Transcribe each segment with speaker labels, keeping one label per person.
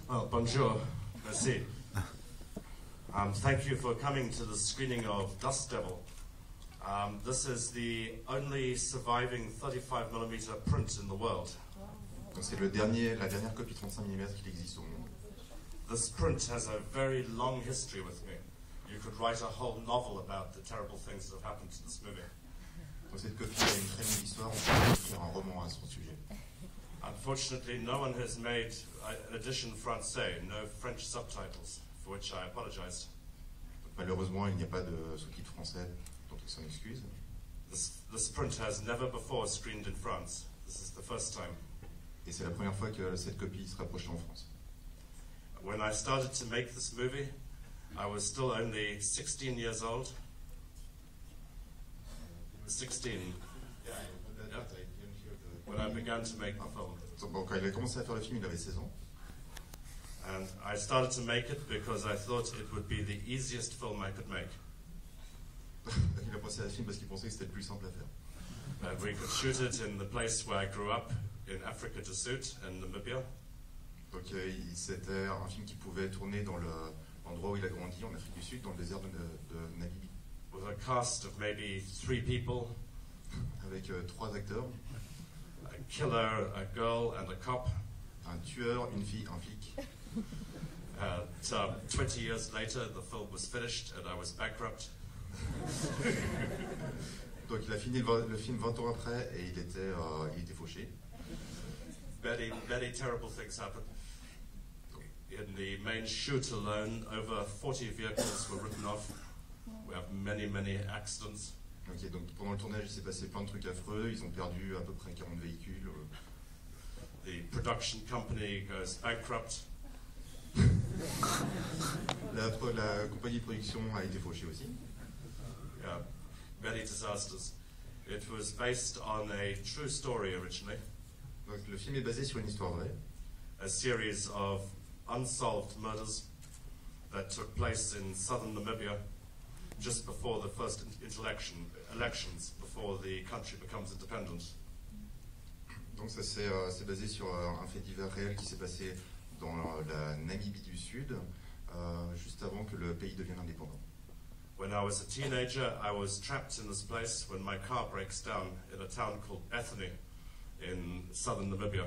Speaker 1: Well, bonjour, merci. Thank you for coming to the screening of Dust Devil. This is the only surviving 35mm print in the world.
Speaker 2: C'est la dernière copie 35 mm qu'il existe au monde.
Speaker 1: This print has a very long history with me. You could write a whole novel about the terrible things that have happened to this movie.
Speaker 2: Donc cette copie a une très longue histoire, on peut écrire un roman à son sujet.
Speaker 1: Unfortunately, no one has made an edition français, no French subtitles, for which I apologize.
Speaker 2: Malheureusement, il n'y a pas de sous-titres français, dont il s'en excuse.
Speaker 1: This print has never before screened in France. This is the first time.
Speaker 2: Et c'est la première fois que cette copie sera projetée en France.
Speaker 1: When I started to make this movie, I was still only 16 years old. 16. Yeah. When I began to make the film.
Speaker 2: Donc, quand il a commencé à faire le film, il avait 16 ans.
Speaker 1: And I started to make it because I thought it would be the easiest film I could make.
Speaker 2: Il a pensé à ce film parce qu'il pensait que c'était le plus simple à faire.
Speaker 1: We could shoot it in the place where I grew up, in Africa du Sud, in Namibia.
Speaker 2: Donc c'était un film qui pouvait tourner dans l'endroit où il a grandi, en Afrique du Sud, dans le désert de Namibie.
Speaker 1: With a cast of maybe 3 people.
Speaker 2: Avec 3 acteurs.
Speaker 1: A killer, a girl and a cop.
Speaker 2: Un tueur, une fille, un flic.
Speaker 1: 20 years later, the film was finished and I was bankrupt.
Speaker 2: Donc il a fini le film 20 ans après et il était fauché.
Speaker 1: Many terrible things happened. In the main shoot alone, over 40 vehicles were written off. We have many accidents.
Speaker 2: Ok, donc pendant le tournage, il s'est passé plein de trucs affreux. Ils ont perdu à peu près 40 véhicules.
Speaker 1: The production company goes bankrupt.
Speaker 2: La compagnie de production a été fauchée aussi.
Speaker 1: Yeah, many disasters. It was based on a true story originally.
Speaker 2: Donc le film est basé sur une histoire vraie.
Speaker 1: A series of unsolved murders that took place in southern Namibia just before the first elections, before the country becomes independent.
Speaker 2: Donc ça c'est basé sur un fait divers réel qui s'est passé dans la Namibie du Sud, juste avant que le pays devienne indépendant.
Speaker 1: When I was a teenager, I was trapped in this place when my car breaks down in a town called Bethany in southern Namibia.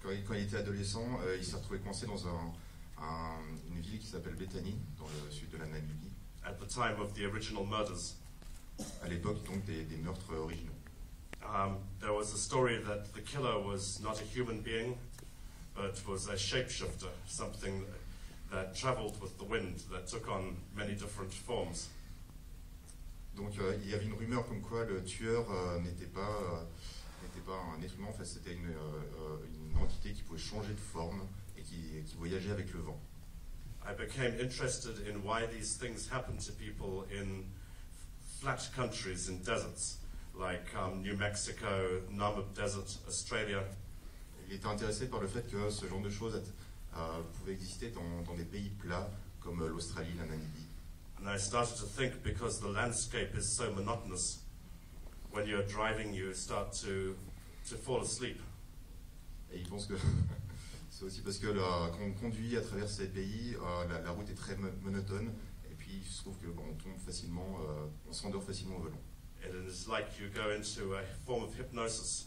Speaker 2: Quand il était adolescent, il s'est retrouvé coincé dans une ville qui s'appelle Bethany, dans le sud de la Namibie.
Speaker 1: At the time of the original murders.
Speaker 2: À l'époque donc des meurtres originaux.
Speaker 1: There was a story that the killer was not a human being, but was a shapeshifter, something that traveled with the wind, that took on many different forms.
Speaker 2: Donc il y avait une rumeur comme quoi le tueur n'était pas un être humain, enfin c'était une entité qui pouvait changer de forme et qui voyageait avec le vent.
Speaker 1: I became interested in why these things happen to people in flat countries, in deserts, like New Mexico, Namib Desert, Australia.
Speaker 2: Il était intéressé par le fait que ce genre de choses pouvait exister dans des pays plats comme l'Australie, la Namibie.
Speaker 1: And I started to think, because the landscape is so monotonous, when you're driving you start to fall asleep.
Speaker 2: Et il pense que c'est aussi parce que quand on conduit à travers ces pays, la route est très monotone, et puis il se trouve que on tombe facilement, on s'endort facilement au volant.
Speaker 1: It is like you go into a form of hypnosis,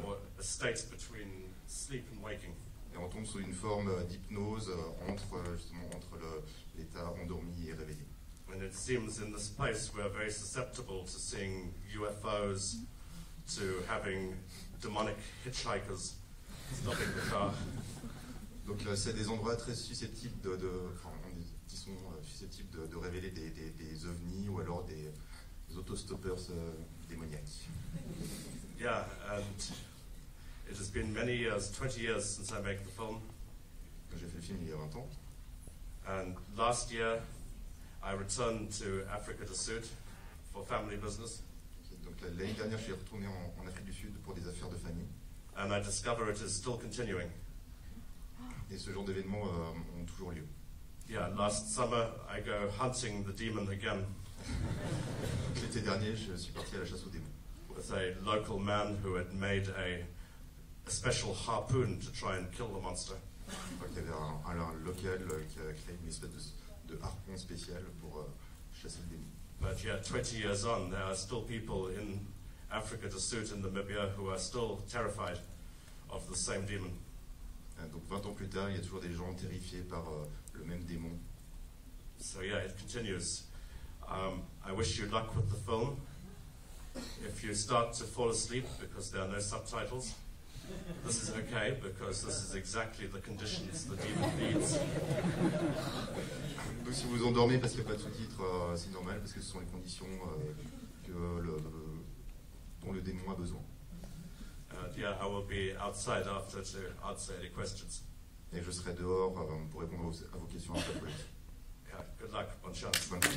Speaker 1: or a state between sleep and waking.
Speaker 2: Et on tombe sous une forme d'hypnose entre l'état endormi et réveillé.
Speaker 1: And it seems in this place we're very susceptible to seeing UFOs, to having demonic hitchhikers stopping the car.
Speaker 2: Donc c'est des endroits très susceptibles qui sont susceptibles de révéler des ovnis ou alors des autostoppeurs démoniaques.
Speaker 1: Yeah, and it has been many years, 20 years since I made the film.
Speaker 2: J'ai fait le film il y a 20 ans.
Speaker 1: And last year I returned to Africa du Sud for family business.
Speaker 2: Donc l'année dernière, je suis retourné en Afrique du Sud pour des affaires de famille.
Speaker 1: And I discover it is still continuing.
Speaker 2: Et ce genre d'événements ont toujours lieu.
Speaker 1: Yeah, last summer I go hunting the demon again
Speaker 2: L'été dernier, je suis parti à la chasse aux démons
Speaker 1: with a local man who had made a special harpoon to try and kill the monster.
Speaker 2: Je crois qu'il y avait un local qui a créé une espèce de harpon spécial pour chasser le démon.
Speaker 1: But yet, 20 years on, there are still people in Africa to suit in Namibia who are still terrified of the same demon.
Speaker 2: Donc 20 ans plus tard, il y a toujours des gens terrifiés par le même démon.
Speaker 1: So yeah, it continues. I wish you luck with the film. If you start to fall asleep because there are no subtitles, this is okay because this is exactly the conditions the demon needs.
Speaker 2: Donc si vous endormez parce qu'il n'y a pas de sous-titres, c'est normal parce que ce sont les conditions dont le démon a besoin.
Speaker 1: Yeah, I will be outside after to answer any questions.
Speaker 2: Et je serai dehors pour répondre à vos questions après.
Speaker 1: Yeah, good luck, bonne chance.
Speaker 2: Bonne chance.